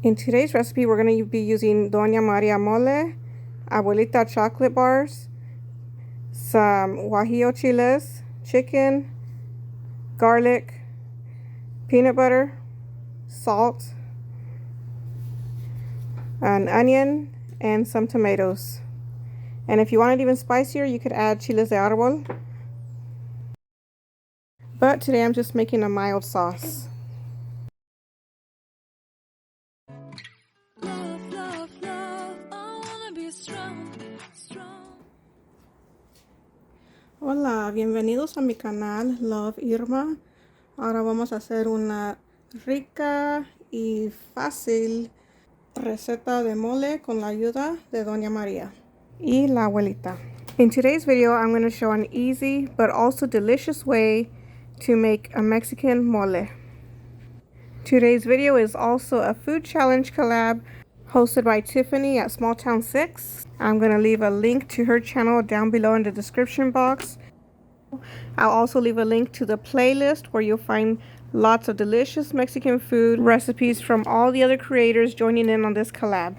In today's recipe, we're going to be using Doña Maria mole, abuelita chocolate bars, some guajillo chiles, chicken, garlic, peanut butter, salt, an onion, and some tomatoes. And if you want it even spicier, you could add chiles de árbol. But today I'm just making a mild sauce. Hola, bienvenidos a mi canal Love Irma. Ahora vamos a hacer una rica y fácil receta de mole con la ayuda de Doña Maria y la abuelita. In today's video, I'm going to show an easy but also delicious way to make a Mexican mole. Today's video is also a food challenge collab hosted by Tiffany at Small Town 6. I'm going to leave a link to her channel down below in the description box. I'll also leave a link to the playlist where you'll find lots of delicious Mexican food recipes from all the other creators joining in on this collab.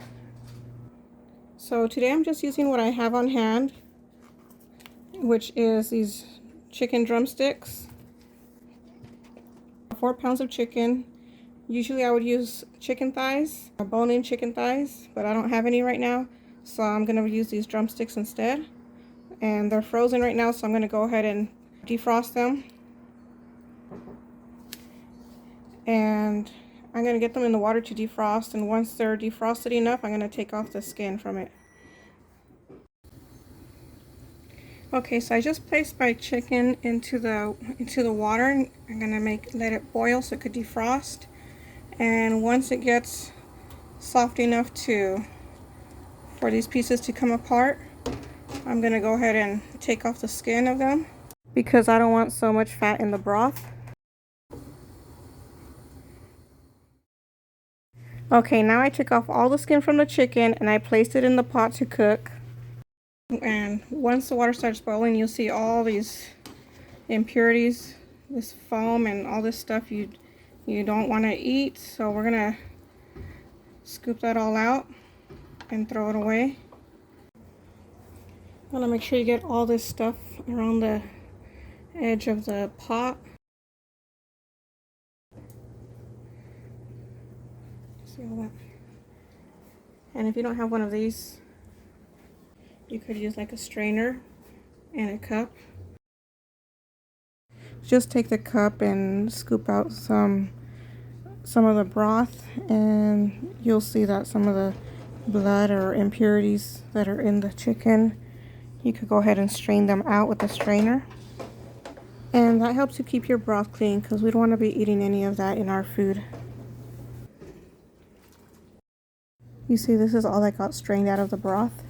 So today I'm just using what I have on hand, which is these chicken drumsticks, 4 pounds of chicken. Usually I would use chicken thighs, bone-in chicken thighs, but I don't have any right now, so I'm going to use these drumsticks instead. And they're frozen right now, so I'm going to go ahead and defrost them. And I'm going to get them in the water to defrost, and once they're defrosted enough, I'm going to take off the skin from it. Okay, so I just placed my chicken into the water. I'm going to let it boil so it could defrost. And once it gets soft enough for these pieces to come apart, I'm going to go ahead and take off the skin of them because I don't want so much fat in the broth. Okay, now I took off all the skin from the chicken and I placed it in the pot to cook. And once the water starts boiling, you'll see all these impurities, this foam and all this stuff you don't want to eat. So we're going to scoop that all out and throw it away. Want to make sure you get all this stuff around the edge of the pot. See all that? And if you don't have one of these, you could use like a strainer and a cup. Just take the cup and scoop out some of the broth, and you'll see that some of the blood or impurities that are in the chicken, you could go ahead and strain them out with a strainer. And that helps you keep your broth clean because we don't want to be eating any of that in our food. You see, this is all that got strained out of the broth.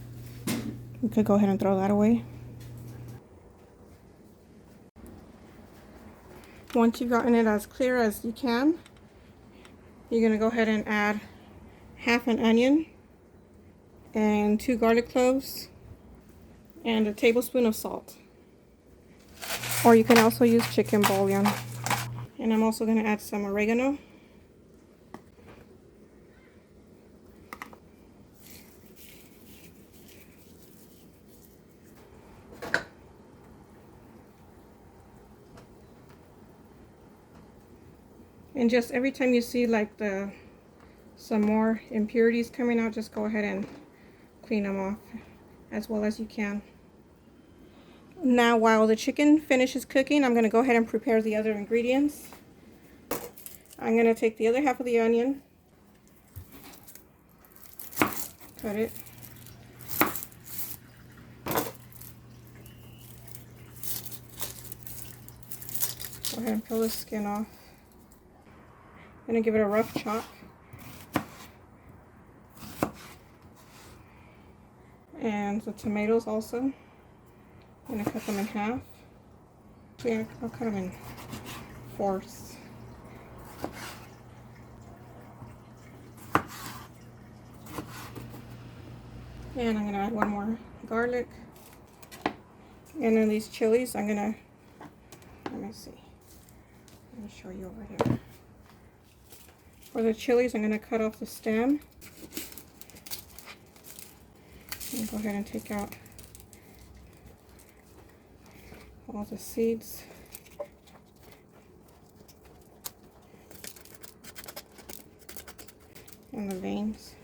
You could go ahead and throw that away. Once you've gotten it as clear as you can, you're going to go ahead and add half an onion and 2 garlic cloves and a tablespoon of salt. Or you can also use chicken bouillon. And I'm also going to add some oregano. And just every time you see like some more impurities coming out, just go ahead and clean them off as well as you can. Now while the chicken finishes cooking, I'm going to go ahead and prepare the other ingredients. I'm going to take the other half of the onion, cut it, go ahead and peel the skin off. I'm going to give it a rough chop. And the tomatoes also. I'm going to cut them in half. Actually, I'll cut them in fourths. And I'm going to add one more garlic. And then these chilies, I'm going to, let me see. Let me show you over here. For the chilies, I'm going to cut off the stem. And go ahead and take out all the seeds. And the veins.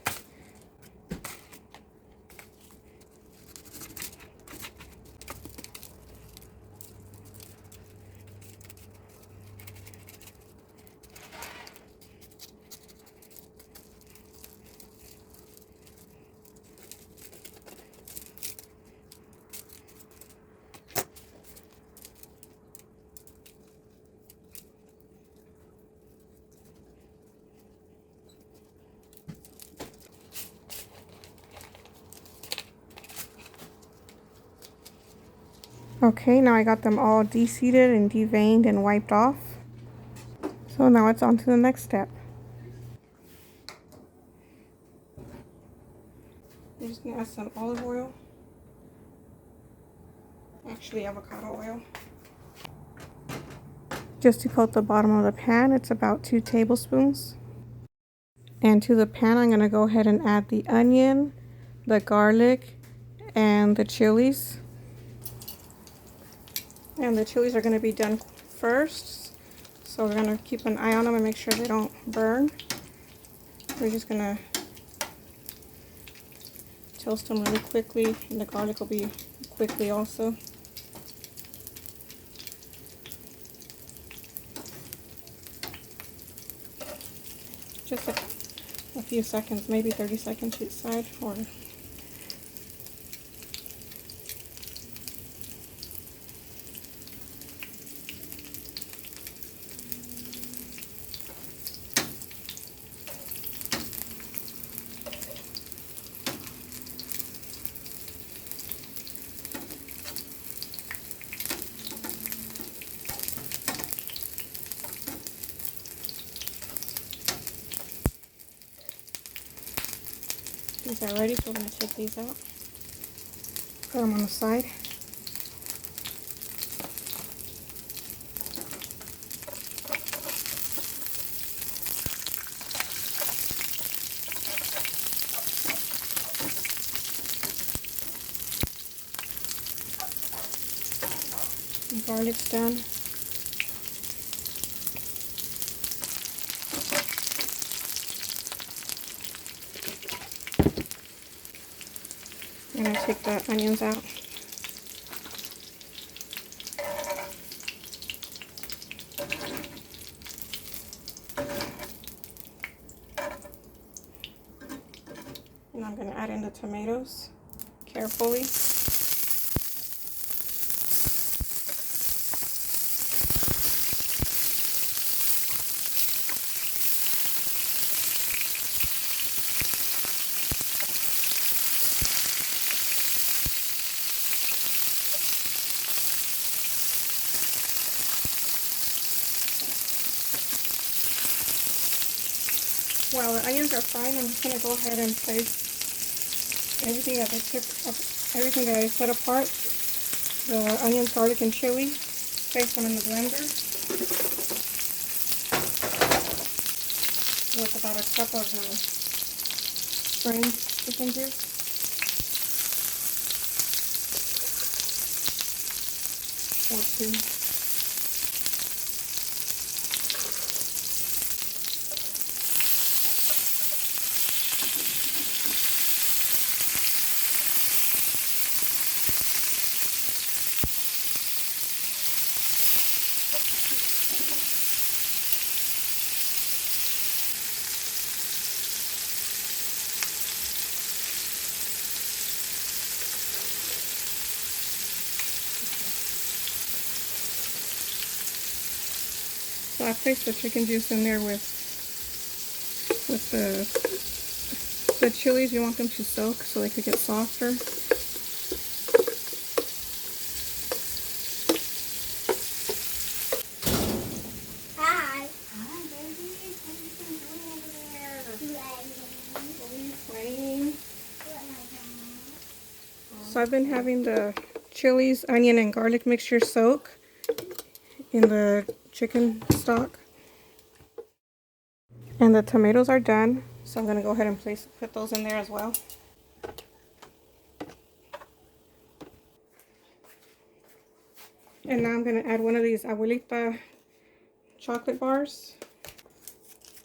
Okay, now I got them all de-seeded and deveined and wiped off. So now it's on to the next step. I'm just going to add some olive oil. Actually, avocado oil. Just to coat the bottom of the pan, it's about 2 tablespoons. And to the pan, I'm going to go ahead and add the onion, the garlic, and the chilies. And the chilies are going to be done first. So we're going to keep an eye on them and make sure they don't burn. We're just going to toast them really quickly, and the garlic will be quickly also. Just a few seconds, maybe 30 seconds each side. Or these are ready, so we're going to take these out. Put them on the side. The garlic's done. I'm going to take the onions out. And I'm going to add in the tomatoes carefully. While the onions are frying, I'm just going to go ahead and place everything that I set apart. The onions, garlic, and chili. Place them in the blender with about a cup of strained chicken juice. Or 2. So I placed the chicken juice in there with the chilies. You want them to soak so they could get softer. Hi. Hi, baby. What are you doing over there? What are you playing? So I've been having the chilies, onion, and garlic mixture soak in the chicken stock. And the tomatoes are done, so I'm going to go ahead and put those in there as well. And now I'm going to add one of these Abuelita chocolate bars.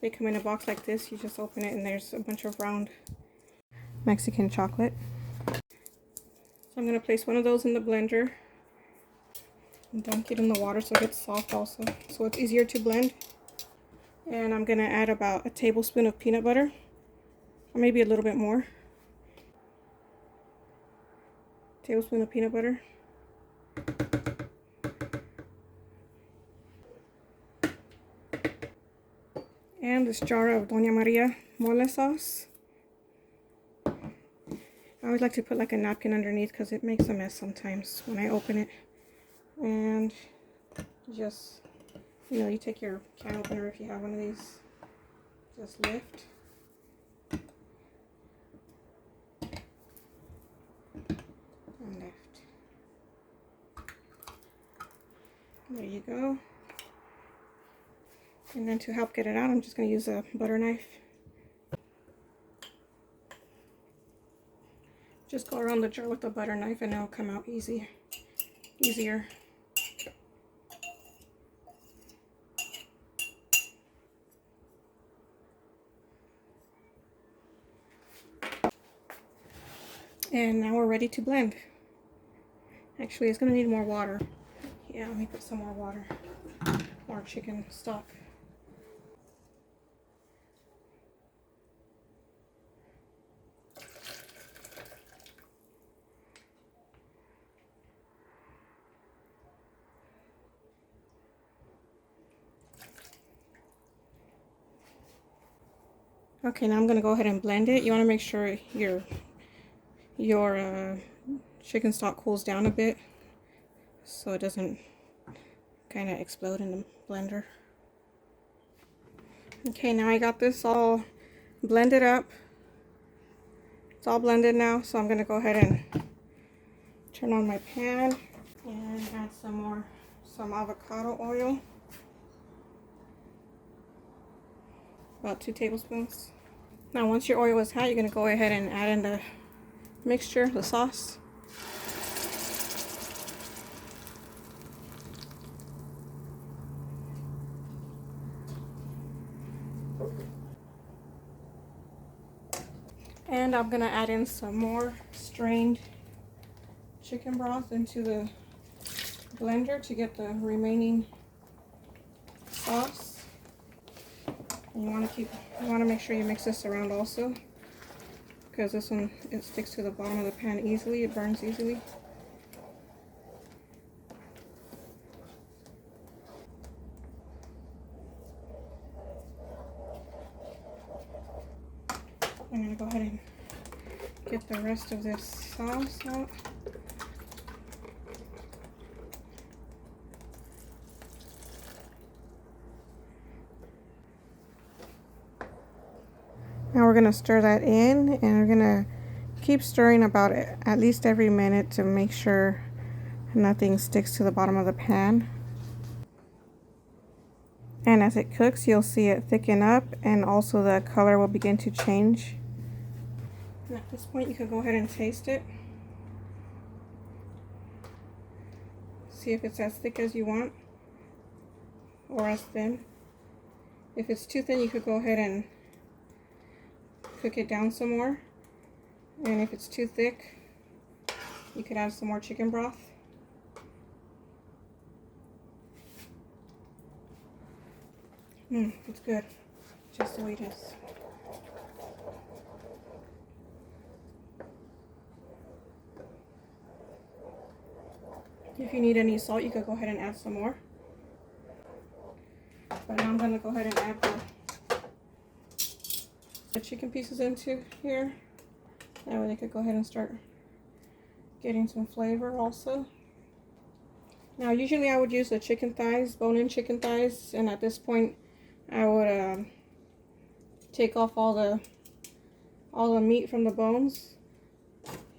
They come in a box like this. You just open it and there's a bunch of round Mexican chocolate. So I'm going to place one of those in the blender and dunk it in the water so it gets soft also, so it's easier to blend. And I'm going to add about a tablespoon of peanut butter, or maybe a little bit more. Tablespoon of peanut butter. And this jar of Doña Maria mole sauce. I always like to put like a napkin underneath because it makes a mess sometimes when I open it. And just, you know, you take your can opener if you have one of these, just lift. And lift. There you go. And then to help get it out, I'm just going to use a butter knife. Just go around the jar with the butter knife and it'll come out easier. And now we're ready to blend. Actually, it's going to need more water. Yeah, let me put some more water. More chicken stock. Okay, now I'm going to go ahead and blend it. You want to make sure your chicken stock cools down a bit so it doesn't kind of explode in the blender. Okay, now I got this all blended up. It's all blended now, so I'm going to go ahead and turn on my pan and add some avocado oil. About 2 tablespoons. Now once your oil is hot, you're going to go ahead and add in the mixture, the sauce. And I'm going to add in some more strained chicken broth into the blender to get the remaining sauce. And you want to make sure you mix this around also, because this one, it sticks to the bottom of the pan easily, it burns easily. I'm going to go ahead and get the rest of this sauce out. Now we're going to stir that in, and we're going to keep stirring about at least every minute to make sure nothing sticks to the bottom of the pan. And as it cooks, you'll see it thicken up, and also the color will begin to change. And at this point, you can go ahead and taste it. See if it's as thick as you want or as thin. If it's too thin, you could go ahead and cook it down some more. And if it's too thick, you could add some more chicken broth. It's good, just the way it is. If you need any salt, you could go ahead and add some more. But now I'm going to go ahead and add the chicken pieces into here. That way they could go ahead and start getting some flavor also. Now usually I would use the chicken thighs, bone-in chicken thighs, and at this point I would take off all the meat from the bones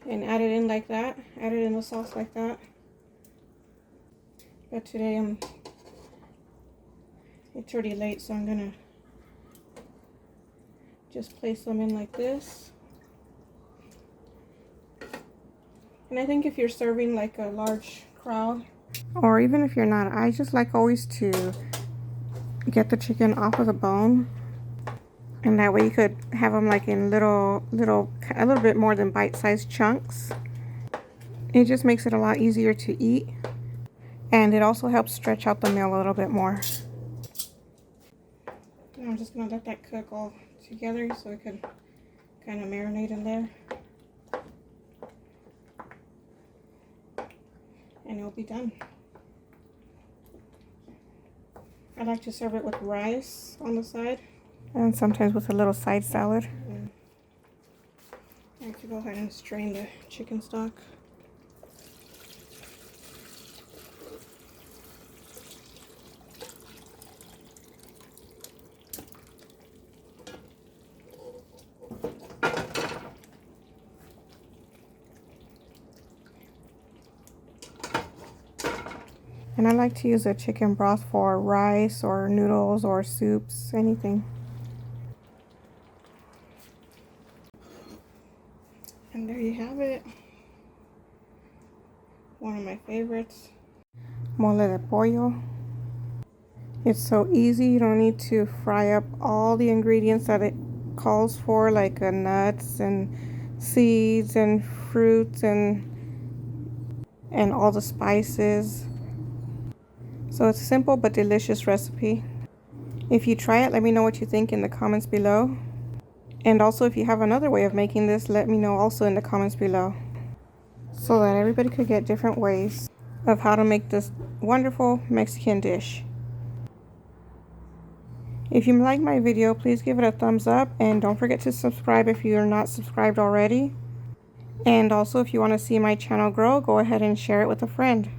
and add it in like that, add it in the sauce like that. But today it's already late, so I'm gonna Just place them in like this. And I think if you're serving like a large crowd, or even if you're not, I just like always to get the chicken off of the bone. And that way you could have them like in a little bit more than bite-sized chunks. It just makes it a lot easier to eat. And it also helps stretch out the meal a little bit more. And I'm just gonna let that cook all together so it can kind of marinate in there. And it'll be done. I like to serve it with rice on the side. And sometimes with a little side salad. I have to go ahead and strain the chicken stock. And I like to use a chicken broth for rice or noodles or soups, anything. And there you have it. One of my favorites. Mole de pollo. It's so easy. You don't need to fry up all the ingredients that it calls for, like nuts and seeds and fruits and all the spices. So it's a simple but delicious recipe. If you try it, let me know what you think in the comments below. And also, if you have another way of making this, let me know also in the comments below, so that everybody could get different ways of how to make this wonderful Mexican dish. If you like my video, please give it a thumbs up, and don't forget to subscribe if you are not subscribed already. And also, if you want to see my channel grow, go ahead and share it with a friend.